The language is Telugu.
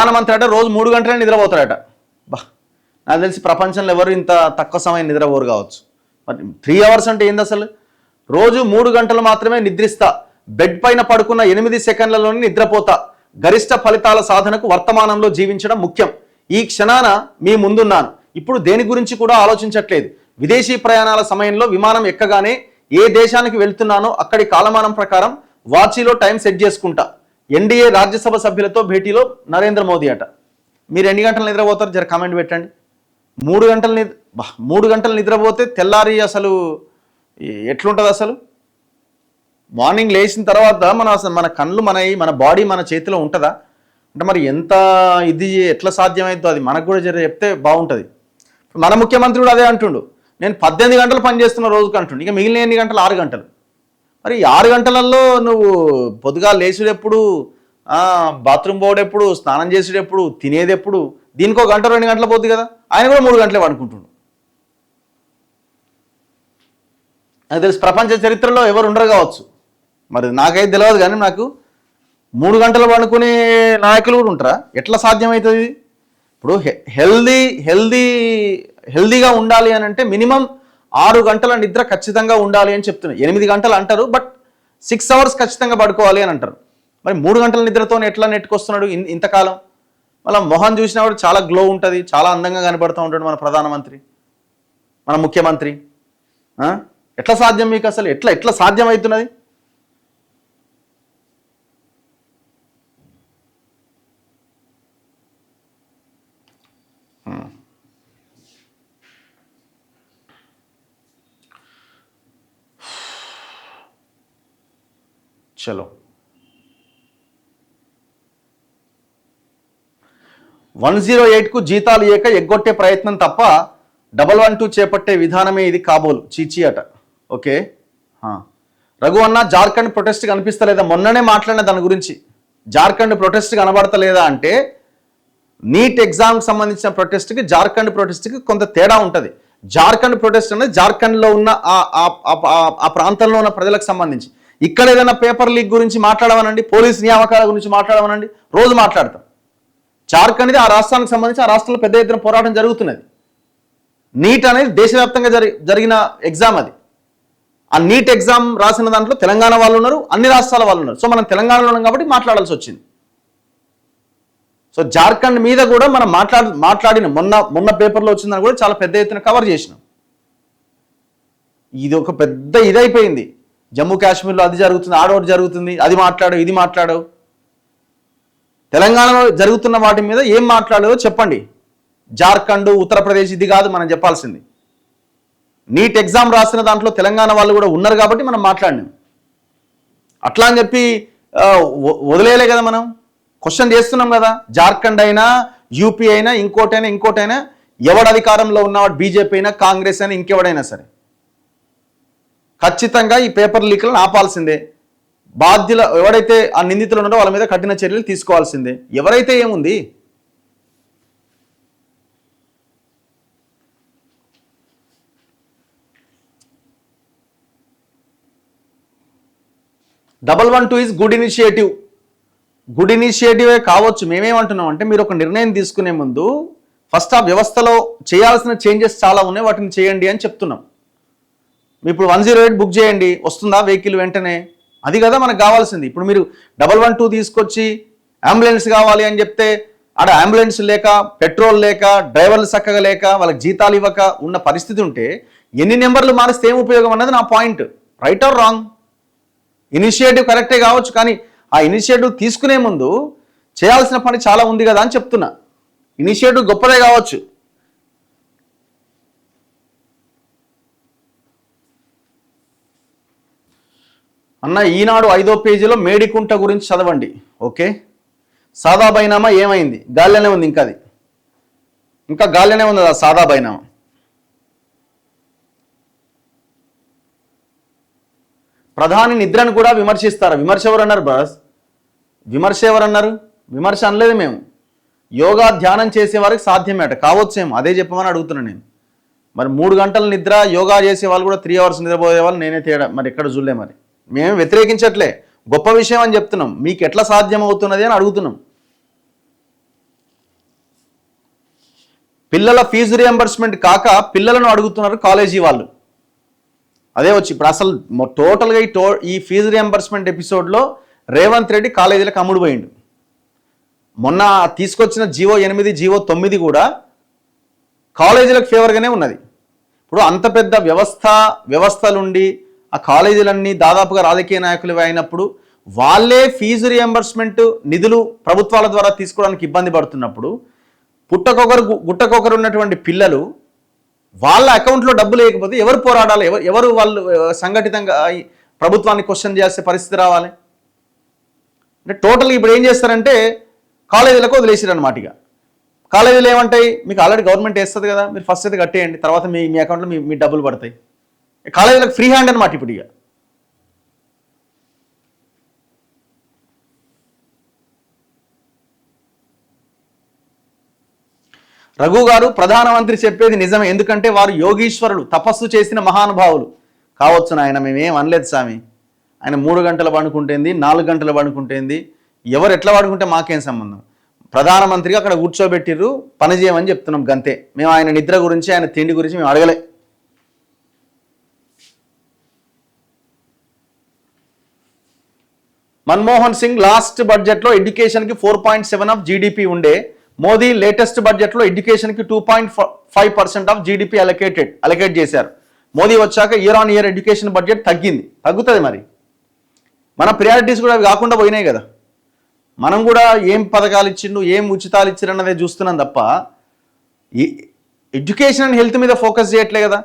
ప్రధానమంత్రి అంటే రోజు 3 గంటలే నిద్రపోతాడట. బా, నాకు తెలిసి ప్రపంచంలో ఎవరు ఇంత తక్కువ సమయం నిద్రపోరు కావచ్చు. మరి 3 అవర్స్ అంటే ఏంది అసలు? రోజు 3 గంటలు మాత్రమే నిద్రిస్తా, బెడ్ పైన పడుకున్న 8 సెకండ్లలోనే నిద్రపోతా, గరిష్ట ఫలితాల సాధనకు వర్తమానంలో జీవించడం ముఖ్యం, ఈ క్షణాన మీ ముందున్నాను, ఇప్పుడు దేని గురించి కూడా ఆలోచించట్లేదు, విదేశీ ప్రయాణాల సమయంలో విమానం ఎక్కగానే ఏ దేశానికి వెళ్తున్నానో అక్కడి కాలమానం ప్రకారం వాచీలో టైం సెట్ చేసుకుంటా, ఎన్డీఏ రాజ్యసభ సభ్యులతో భేటీలో నరేంద్ర మోదీ అట. మీరు ఎన్ని గంటలు నిద్రపోతారు? జర కామెంట్ పెట్టండి. 3 గంటలు నిద్రపోతే తెల్లారి అసలు ఎట్లుంటుంది? అసలు మార్నింగ్ లేచిన తర్వాత మన కళ్ళు మన బాడీ మన చేతిలో ఉంటుందా? అంటే మరి ఎంత ఇది ఎట్లా సాధ్యమవుతుందో అది మనకు కూడా జర చెప్తే బాగుంటుంది. మన ముఖ్యమంత్రి కూడా అదే అంటుండు, నేను 18 గంటలు పని చేస్తున్న రోజుకి అంటుండు. ఇక మిగిలిన ఎన్ని గంటలు? 6 గంటలు. మరి 6 గంటలలో నువ్వు పొద్దుగా లేచుడెప్పుడు, బాత్రూమ్ పోవడెప్పుడు, స్నానం చేసేటప్పుడు, తినేది ఎప్పుడు? దీనికో 1 గంట 2 గంటల పోద్ది కదా. ఆయన కూడా 3 గంటలే పడుకుంటుండు. నాకు తెలిసి ప్రపంచ చరిత్రలో ఎవరు ఉండరు కావచ్చు, మరి నాకైతే తెలియదు. కానీ నాకు 3 గంటలు పడుకునే నాయకులు కూడా ఉంటారా? ఎట్లా సాధ్యమవుతుంది? ఇప్పుడు హెల్దీగా ఉండాలి అని అంటే మినిమం 6 గంటల నిద్ర ఖచ్చితంగా ఉండాలి అని చెప్తున్నారు. 8 గంటలు అంటారు, బట్ 6 అవర్స్ ఖచ్చితంగా పడుకోవాలి అని అంటారు. మరి 3 గంటల నిద్రతో ఎట్లా నెట్టుకొస్తున్నాడు ఇంతకాలం? మళ్ళీ మొహం చూసినప్పుడు చాలా గ్లో ఉంటుంది, చాలా అందంగా కనబడుతూ ఉంటాడు మన ప్రధానమంత్రి, మన ముఖ్యమంత్రి. ఎట్లా సాధ్యం మీకు అసలు? ఎట్లా సాధ్యం అవుతున్నది? చలో 108కు జీతాలు ఇయ్యక ఎగ్గొట్టే ప్రయత్నం తప్ప 112 చేపట్టే విధానమే ఇది కాబోలు చీచీ అట. ఓకే, రఘు అన్న జార్ఖండ్ ప్రొటెస్ట్ కనిపిస్తలేదా? మొన్ననే మాట్లాడిన దాని గురించి. జార్ఖండ్ ప్రొటెస్ట్ కనబడతలేదా అంటే నీట్ ఎగ్జామ్కి సంబంధించిన ప్రొటెస్ట్కి జార్ఖండ్ ప్రొటెస్ట్కి కొంత తేడా ఉంటుంది. జార్ఖండ్ ప్రొటెస్ట్ అనేది జార్ఖండ్లో ఉన్న ఆ ప్రాంతంలో ఉన్న ప్రజలకు సంబంధించి. ఇక్కడ ఏదైనా పేపర్ లీక్ గురించి మాట్లాడమనండి, పోలీస్ నియామకాల గురించి మాట్లాడమనండి, రోజు మాట్లాడతాం. జార్ఖండ్ ఆ రాష్ట్రానికి సంబంధించి ఆ రాష్ట్రంలో పెద్ద ఎత్తున పోరాటం జరుగుతున్నది. నీట్ అనేది దేశవ్యాప్తంగా జరిగిన ఎగ్జామ్. అది ఆ నీట్ ఎగ్జామ్ రాసిన దాంట్లో తెలంగాణ వాళ్ళు ఉన్నారు, అన్ని రాష్ట్రాల వాళ్ళు ఉన్నారు. సో మనం తెలంగాణలో ఉన్నాం కాబట్టి మాట్లాడాల్సి వచ్చింది. సో జార్ఖండ్ మీద కూడా మనం మాట్లాడిన మొన్న పేపర్లో వచ్చిందని కూడా చాలా పెద్ద ఎత్తున కవర్ చేసినాం. ఇది ఒక పెద్ద ఇదైపోయింది. జమ్మూ కాశ్మీర్లో అది జరుగుతుంది, ఆడోటి జరుగుతుంది, అది మాట్లాడు, ఇది మాట్లాడు. తెలంగాణలో జరుగుతున్న వాటి మీద ఏం మాట్లాడదో చెప్పండి. జార్ఖండ్, ఉత్తరప్రదేశ్ ఇది కాదు మనం చెప్పాల్సింది. నీట్ ఎగ్జామ్ రాసిన దాంట్లో తెలంగాణ వాళ్ళు కూడా ఉన్నారు కాబట్టి మనం మాట్లాడినాం. అట్లా అని చెప్పి వదిలేయలే కదా, మనం క్వశ్చన్ చేస్తున్నాం కదా. జార్ఖండ్ అయినా, యూపీ అయినా, ఇంకోటైనా ఎవడు అధికారంలో ఉన్నవాడు, బీజేపీ అయినా, కాంగ్రెస్ అయినా, ఇంకెవడైనా సరే ఖచ్చితంగా ఈ పేపర్ లీక్లను ఆపాల్సిందే. బాధ్యులు ఎవరైతే ఆ నిందితులు ఉన్నారో వాళ్ళ మీద కఠిన చర్యలు తీసుకోవాల్సిందే. ఎవరైతే ఏముంది, $112 ఈజ్ గుడ్ ఇనిషియేటివ్. గుడ్ ఇనిషియేటివే కావచ్చు. మేమేమంటున్నాం అంటే మీరు ఒక నిర్ణయం తీసుకునే ముందు ఫస్ట్ ఆ వ్యవస్థలో చేయాల్సిన చేంజెస్ చాలా ఉన్నాయి, వాటిని చేయండి అని చెప్తున్నాం. ఇప్పుడు 108 బుక్ చేయండి, వస్తుందా వెహికల్ వెంటనే? అది కదా మనకు కావాల్సింది. ఇప్పుడు మీరు 112 తీసుకొచ్చి అంబులెన్స్ కావాలి అని చెప్తే ఆడ అంబులెన్స్ లేక, పెట్రోల్ లేక, డ్రైవర్లు చక్కగా లేక, వాళ్ళకి జీతాలు ఇవ్వక ఉన్న పరిస్థితి ఉంటే ఎన్ని నెంబర్లు మారిస్తే ఏం ఉపయోగం అన్నది నా point. Right are wrong? Initiative కరెక్టే కావచ్చు, కానీ ఆ ఇనిషియేటివ్ తీసుకునే ముందు చేయాల్సిన పని చాలా ఉంది కదా అని చెప్తున్నా. ఇనిషియేటివ్ గొప్పదే కావచ్చు. అన్న ఈనాడు 5వ పేజీలో మేడికుంట గురించి చదవండి. ఓకే, సాదా బైనామా ఏమైంది? గాల్లోనే ఉంది, ఇంకా గాల్లోనే ఉంది ఆ సాదా బైనామా. ప్రధాని నిద్రను కూడా విమర్శిస్తారు. విమర్శ ఎవరన్నారు బాస్? విమర్శ ఎవరన్నారు? విమర్శ అనలేదు మేము. యోగా ధ్యానం చేసేవారికి సాధ్యమేట కావచ్చేమో, అదే చెప్పమని అడుగుతున్నాను నేను. మరి 3 గంటల నిద్ర యోగా చేసే వాళ్ళు కూడా 3 అవర్స్ నిద్రపోయే వాళ్ళు నేనే తేడా మరి ఎక్కడ చూడలే. మరి మేము వ్యతిరేకించట్లే, గొప్ప విషయం అని చెప్తున్నాం. మీకు ఎట్లా సాధ్యం అవుతున్నది అని అడుగుతున్నాం. పిల్లల ఫీజు రియంబర్స్మెంట్ కాక పిల్లలను అడుగుతున్నారు కాలేజీ వాళ్ళు. అదే వచ్చి ఇప్పుడు అసలు టోటల్గా ఈ ఫీజు రియంబర్స్మెంట్ ఎపిసోడ్లో రేవంత్ రెడ్డి కాలేజీలకు అమ్ముడు పోయిండు. మొన్న తీసుకొచ్చిన జీవో 8, జీవో 9 కూడా కాలేజీలకు ఫేవర్గానే ఉన్నది. ఇప్పుడు అంత పెద్ద వ్యవస్థలుండి ఆ కాలేజీలన్నీ దాదాపుగా రాజకీయ నాయకులు అయినప్పుడు వాళ్ళే ఫీజు రియంబర్స్మెంట్ నిధులు ప్రభుత్వాల ద్వారా తీసుకోవడానికి ఇబ్బంది పడుతున్నప్పుడు పుట్టకొకరు గుట్టకొకరు ఉన్నటువంటి పిల్లలు వాళ్ళ అకౌంట్లో డబ్బు లేకపోతే ఎవరు పోరాడాలి? ఎవరు వాళ్ళు సంఘటితంగా ప్రభుత్వాన్ని క్వశ్చన్ చేసే పరిస్థితి రావాలి? అంటే టోటల్గా ఇప్పుడు ఏం చేస్తారంటే కాలేజీలకు వదిలేసారు అన్నమాట. ఇక కాలేజీలు ఏమంటాయి, మీకు ఆల్రెడీ గవర్నమెంట్ వేస్తుంది కదా, మీరు ఫస్ట్ అయితే కట్టేయండి, తర్వాత మీ అకౌంట్లో మీ డబ్బులు పడతాయి. కాలేజీలకు ఫ్రీ హ్యాండ్ అనమాట ఇప్పుడు. ఇక రఘు గారు, ప్రధానమంత్రి చెప్పేది నిజమే, ఎందుకంటే వారు యోగీశ్వరులు, తపస్సు చేసిన మహానుభావులు కావచ్చు. ఆయన మేమేం అనలేదు స్వామి. ఆయన 3 గంటలు పడుకుంటేంది, 4 గంటలు పడుకుంటేంది, ఎవరు ఎట్లా పడుకుంటే మాకేం సంబంధం? ప్రధానమంత్రిగా అక్కడ కూర్చోబెట్టిర్రు, పని చేయమని చెప్తున్నాం గంతే. మేము ఆయన నిద్ర గురించి, ఆయన తిండి గురించి మేము అడగలే. మన్మోహన్ సింగ్ లాస్ట్ బడ్జెట్లో ఎడ్యుకేషన్కి 4.7 ఆఫ్ జీడిపి ఉండే, మోదీ లేటెస్ట్ బడ్జెట్లో ఎడ్యుకేషన్కి 2.5% ఆఫ్ జీడిపి అలకేట్ చేశారు. మోదీ వచ్చాక year on year education budget తగ్గుతుంది. మరి మన ప్రియారిటీస్ కూడా అవి కాకుండా పోయినాయి కదా. మనం కూడా ఏం పథకాలు ఇచ్చిండు, ఏం ఉచితాలు ఇచ్చారు అన్నదే చూస్తున్నాం తప్ప ఎడ్యుకేషన్ అండ్ హెల్త్ మీద ఫోకస్ చేయట్లే కదా.